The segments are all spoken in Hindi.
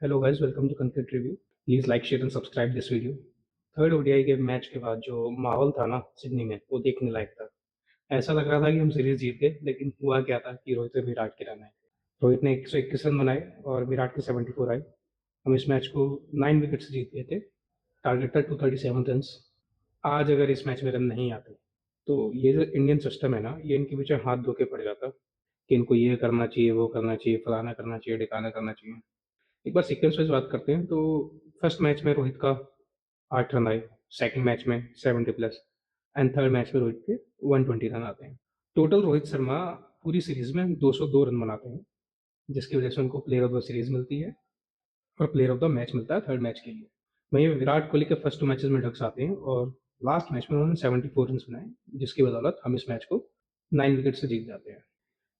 Hello guys, welcome to cricket review. Please like, share and subscribe this video. Third ODI के मैच के बाद जो माहौल था ना सिडनी में, वो देखने लायक था। ऐसा लग रहा था कि हम सीरीज जीत गए, लेकिन हुआ क्या था कि रोहित और विराट के रन आए। रोहित ने 121 रन बनाए और विराट के 74 आए। हम इस मैच को 9 विकेट से जीत गए थे। टारगेट था 237 रन। आज अगर इस मैच में रन नहीं आते तो ये जो इंडियन सिस्टम है ना, ये इनके पीछे हाथ धो के पड़ जाता कि इनको ये करना चाहिए, वो करना चाहिए, फलाना करना चाहिए, ढिकाना करना चाहिए। एक बार सीक्वेंस वाइज बात करते हैं तो फर्स्ट मैच में रोहित का 8 रन आए, सेकंड मैच में 70 प्लस, एंड थर्ड मैच में रोहित के 120 रन आते हैं। टोटल रोहित शर्मा पूरी सीरीज में 202 रन बनाते हैं, जिसकी वजह से उनको प्लेयर ऑफ द सीरीज मिलती है और प्लेयर ऑफ द मैच मिलता है थर्ड मैच के लिए। वहीं विराट कोहली के फर्स्ट 2 मैचेस में ढक्स आते हैं और लास्ट मैच में उन्होंने 74 रन बनाए, जिसकी बदौलत हम इस मैच को 9 विकेट से जीत जाते हैं।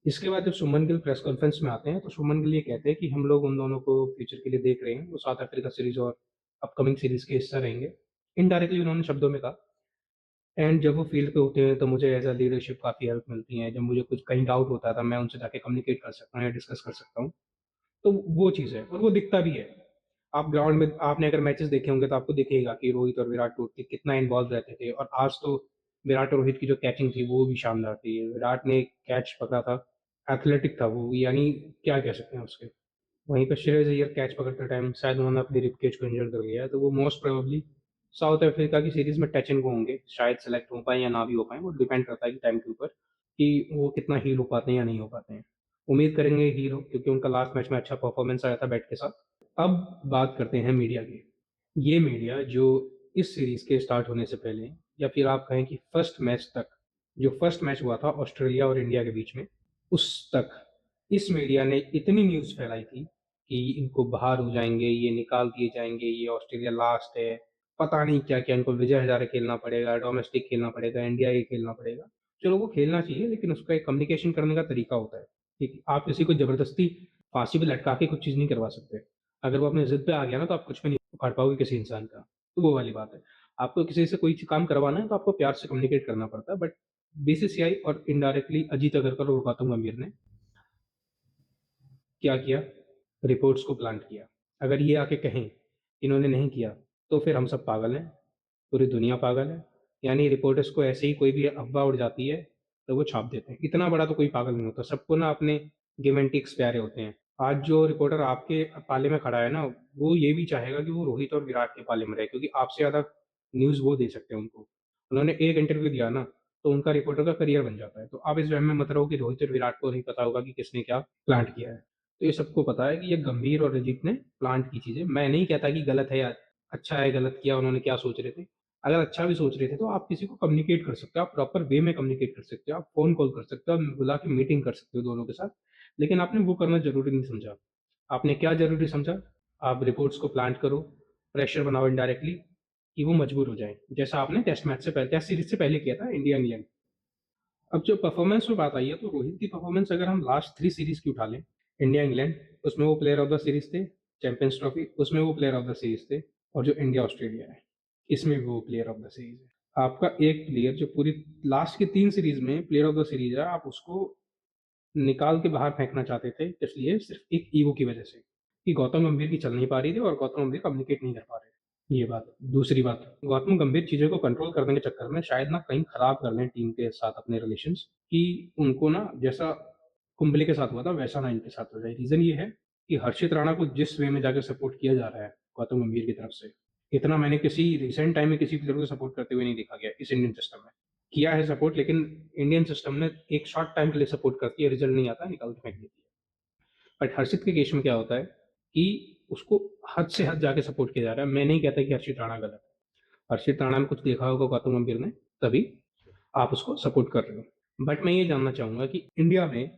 इसके बाद जब सुमन गिल प्रेस कॉन्फ्रेंस में आते हैं तो सुमन गिल ये कहते हैं कि हम लोग उन दोनों को फ्यूचर के लिए देख रहे हैं, वो साउथ अफ्रीका सीरीज और अपकमिंग सीरीज के हिस्सा रहेंगे। इनडायरेक्टली उन्होंने शब्दों में कहा। एंड जब वो फील्ड पे होते हैं तो मुझे एज अ लीडरशिप काफ़ी हेल्प मिलती है। जब मुझे कुछ कहीं डाउट होता था, मैं उनसे जाके कम्युनिकेट कर सकता हूँ या डिस्कस कर सकता हूँ। तो वो चीज़ है और वो दिखता भी है। आप ग्राउंड में आपने अगर मैचेस देखे होंगे तो आपको दिखेगा कि रोहित और विराट कोहली कितना इन्वॉल्व रहते थे। और आज तो विराट और रोहित की जो कैचिंग थी वो भी शानदार थी। विराट ने एक कैच पकड़ा था, एथलेटिक था वो, यानी क्या कह सकते हैं उसके। वहीं पे श्रेयस अय्यर कैच पकड़ते टाइम शायद उन्होंने अपनी रिब केज को इंजर कर लिया है, तो वो मोस्ट प्रोबेबली साउथ अफ्रीका की सीरीज में टच एंड गो होंगे। शायद सेलेक्ट हो पाए या ना भी हो पाए, वो डिपेंड करता है कि टाइम के ऊपर कि वो कितना हील हो पाते हैं या नहीं हो पाते हैं। उम्मीद करेंगे हील हो, क्योंकि उनका लास्ट मैच में अच्छा परफॉर्मेंस आया था बैट के साथ। अब बात करते हैं मीडिया की। ये मीडिया जो इस सीरीज के स्टार्ट होने से पहले, या फिर आप कहें कि फर्स्ट मैच तक, जो फर्स्ट मैच हुआ था ऑस्ट्रेलिया और इंडिया के बीच में, उस तक इस मीडिया ने इतनी न्यूज़ फैलाई थी कि इनको बाहर हो जाएंगे, ये निकाल दिए जाएंगे, ये ऑस्ट्रेलिया लास्ट है, पता नहीं क्या क्या, इनको विजय हजारे खेलना पड़ेगा, डोमेस्टिक खेलना पड़ेगा, इंडिया ये खेलना पड़ेगा। चलो वो खेलना चाहिए, लेकिन उसका एक कम्युनिकेशन करने का तरीका होता है। ठीक, आप किसी को जबरदस्ती फांसी पे लटका के कुछ चीज़ नहीं करवा सकते। अगर वो अपने जिद पे आ गया ना, तो आप कुछ भी नहीं उखाड़ पाओगे किसी इंसान का। तो वो वाली बात है। आपको किसी से कोई काम करवाना है तो आपको प्यार से कम्युनिकेट करना पड़ता है। बट बीसीसीआई और इनडायरेक्टली अजीत अग्रकर और गौतम गंभीर ने क्या किया? रिपोर्ट्स को प्लांट किया। अगर ये आके कहें इन्होंने नहीं किया, तो फिर हम सब पागल हैं, पूरी दुनिया पागल है। यानी रिपोर्टर्स को ऐसे ही कोई भी अफवाह उड़ जाती है तो वो छाप देते हैं। इतना बड़ा तो कोई पागल नहीं होता, सबको ना अपने गिव एंड टेक्स प्यारे होते हैं। आज जो रिपोर्टर आपके पाले में खड़ा है ना, वो ये भी चाहेगा कि वो रोहित और विराट के पाले में रहे, क्योंकि आपसे ज़्यादा न्यूज़ वो दे सकते हैं उनको। उन्होंने एक इंटरव्यू दिया ना, तो उनका रिपोर्टर का करियर बन जाता है। तो आप इस वहम में मत रहो कि रोहित और विराट को नहीं पता होगा कि किसने क्या प्लांट किया है। तो ये सबको पता है कि ये गंभीर और अजीत ने प्लांट की चीज़ें। मैं नहीं कहता कि गलत है या अच्छा है, गलत किया उन्होंने, क्या सोच रहे थे। अगर अच्छा भी सोच रहे थे तो आप किसी को कम्युनिकेट कर सकते हो, आप प्रॉपर वे में कम्युनिकेट कर सकते हो, आप फ़ोन कॉल कर सकते हो, आप बुला के मीटिंग कर सकते हो दोनों के साथ। लेकिन आपने वो करना ज़रूरी नहीं समझा। आपने क्या ज़रूरी समझा? आप रिपोर्ट्स को प्लांट करो, प्रेशर बनाओ इनडायरेक्टली कि वो मजबूर हो जाएँ, जैसा आपने टेस्ट सीरीज़ से पहले किया था इंडिया-इंग्लैंड। अब जो परफॉर्मेंस में बात आई है, तो रोहित की परफॉर्मेंस अगर हम लास्ट 3 सीरीज़ की उठा लें, इंडिया इंग्लैंड, उसमें वो प्लेयर ऑफ द सीरीज़ थे, चैंपियंस ट्रॉफी, उसमें वो प्लेयर ऑफ द सीरीज़ थे, और जो इंडिया ऑस्ट्रेलिया है, इसमें भी वो प्लेयर ऑफ द सीरीज़ है। आपका एक प्लेयर जो पूरी लास्ट की 3 सीरीज़ में प्लेयर ऑफ द सीरीज़ है, आप उसको निकाल के बाहर फेंकना चाहते थे, इसलिए सिर्फ़ एक ईगो की वजह से, कि गौतम गंभीर की चल नहीं पा रही थी और गौतम गंभीर कम्युनिकेट नहीं कर पा रहे। ये बात। दूसरी बात, गौतम गंभीर चीज़ों को कंट्रोल करने के चक्कर में शायद ना कहीं खराब कर लें टीम के साथ अपने रिलेशंस, कि उनको ना जैसा कुंबले के साथ हुआ था वैसा ना इनके साथ हो जाए। रीज़न ये है कि हर्षित राणा को जिस वे में जाके सपोर्ट किया जा रहा है गौतम गंभीर की तरफ से, इतना मैंने किसी रिसेंट टाइम में किसी प्लेयर को सपोर्ट करते हुए नहीं देखा गया इस इंडियन सिस्टम में। किया है सपोर्ट, लेकिन इंडियन सिस्टम ने एक शॉर्ट टाइम के लिए सपोर्ट करती है, रिजल्ट नहीं आता, निकाल के फेंक देती है। बट हर्षित के केस में क्या होता है कि उसको हद से हद जाके सपोर्ट किया जा रहा है। मैं नहीं कहता कि हर्षित राणा गलत है। हर्षित राणा में कुछ देखा होगा गौतम गंभीर ने, तभी आप उसको सपोर्ट कर रहे हो। बट मैं ये जानना चाहूंगा कि इंडिया में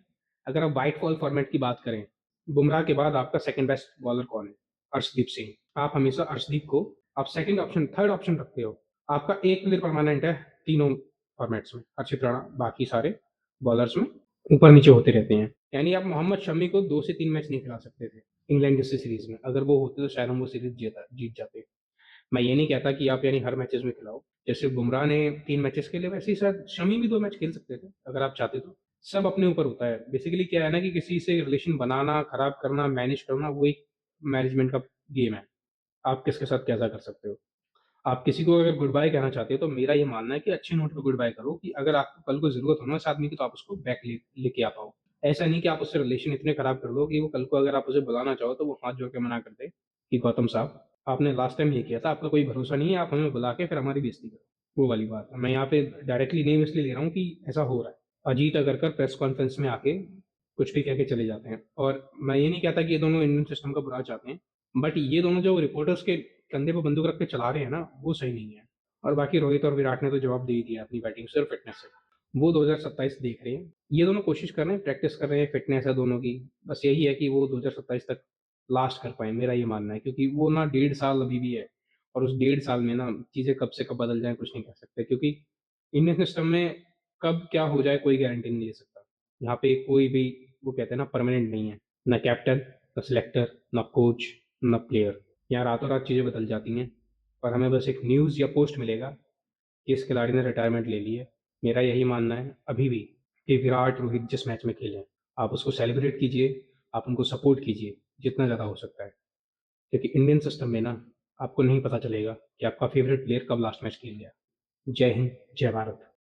अगर आप वाइट बॉल फॉर्मेट की बात करें, बुमराह के बाद आपका सेकंड बेस्ट बॉलर कौन है? अर्शदीप सिंह। आप हमेशा अर्शदीप को आप सेकंड ऑप्शन, थर्ड ऑप्शन रखते हो। आपका एक प्लेयर परमानेंट है तीनों फॉर्मेट्स में, हर्षित राणा, बाकी सारे बॉलर्स में ऊपर नीचे होते रहते हैं। यानी आप मोहम्मद शमी को 2 से 3 मैच नहीं खिला सकते थे इंग्लैंड जैसी सीरीज में। अगर वो होते तो शायद हम वो सीरीज जीत जाते। मैं ये नहीं कहता कि आप यानी हर मैचेस में खिलाओ। जैसे बुमराह ने 3 मैचेस खेले, वैसे ही शायद शमी भी 2 मैच खेल सकते थे अगर आप चाहते तो। सब अपने ऊपर होता है। बेसिकली क्या है ना कि किसी से रिलेशन बनाना, खराब करना, मैनेज करना, वो एक मैनेजमेंट का गेम है। आप किसके साथ कैसा कर सकते हो। आप किसी को अगर गुड बाय कहना चाहते हो तो मेरा ये मानना है कि अच्छे नोट पे गुड बाय करो कि अगर आपको कल को ज़रूरत हो ना उस आदमी की तो आप उसको बैक लेके आ पाओ। ऐसा नहीं कि आप उससे रिलेशन इतने खराब कर दो कि वो कल को अगर आप उसे बुलाना चाहो तो वो हाथ जोड़ के मना कर दे कि गौतम साहब आपने लास्ट टाइम ये किया था, आपका कोई भरोसा नहीं है, आप हमें बुला के फिर हमारी बेइज़्ती करो। वो वाली बात है। मैं यहाँ पे डायरेक्टली नेम इसलिए ले रहा हूँ कि ऐसा हो रहा है। अजीत अगरकर प्रेस कॉन्फ्रेंस में आके कुछ भी कह के चले जाते हैं और मैं ये नहीं कहता कि ये दोनों इंडियन सिस्टम का बुरा चाहते हैं, बट ये दोनों जो रिपोर्टर्स के कंधे पे बंदूक रख के चला रहे हैं ना, वो सही नहीं है। और बाकी रोहित और विराट ने तो जवाब दे ही दिया अपनी बैटिंग से और फिटनेस से। वो 2027 देख रहे हैं। ये दोनों कोशिश कर रहे हैं, प्रैक्टिस कर रहे हैं, फिटनेस है दोनों की। बस यही है कि वो 2027 तक लास्ट कर पाएँ, मेरा ये मानना है। क्योंकि वो ना 1.5 साल अभी भी है और उस 1.5 साल में ना चीज़ें कब से कब बदल जाएँ कुछ नहीं कह सकते। क्योंकि इंडियन सिस्टम में कब क्या हो जाए कोई गारंटी नहीं दे सकता। यहाँ पे कोई भी वो कहते हैं ना परमानेंट नहीं है। ना कैप्टन, ना सिलेक्टर, ना कोच, ना प्लेयर। यहाँ रातों-रात चीज़ें बदल जाती हैं और हमें बस एक न्यूज़ या पोस्ट मिलेगा कि इस खिलाड़ी ने रिटायरमेंट ले ली है। मेरा यही मानना है अभी भी कि विराट, रोहित जिस मैच में खेलें, आप उसको सेलिब्रेट कीजिए, आप उनको सपोर्ट कीजिए, जितना ज़्यादा हो सकता है। क्योंकि इंडियन सिस्टम में ना आपको नहीं पता चलेगा कि आपका फ़ेवरेट प्लेयर कब लास्ट मैच खेल गया। जय हिंद, जय भारत।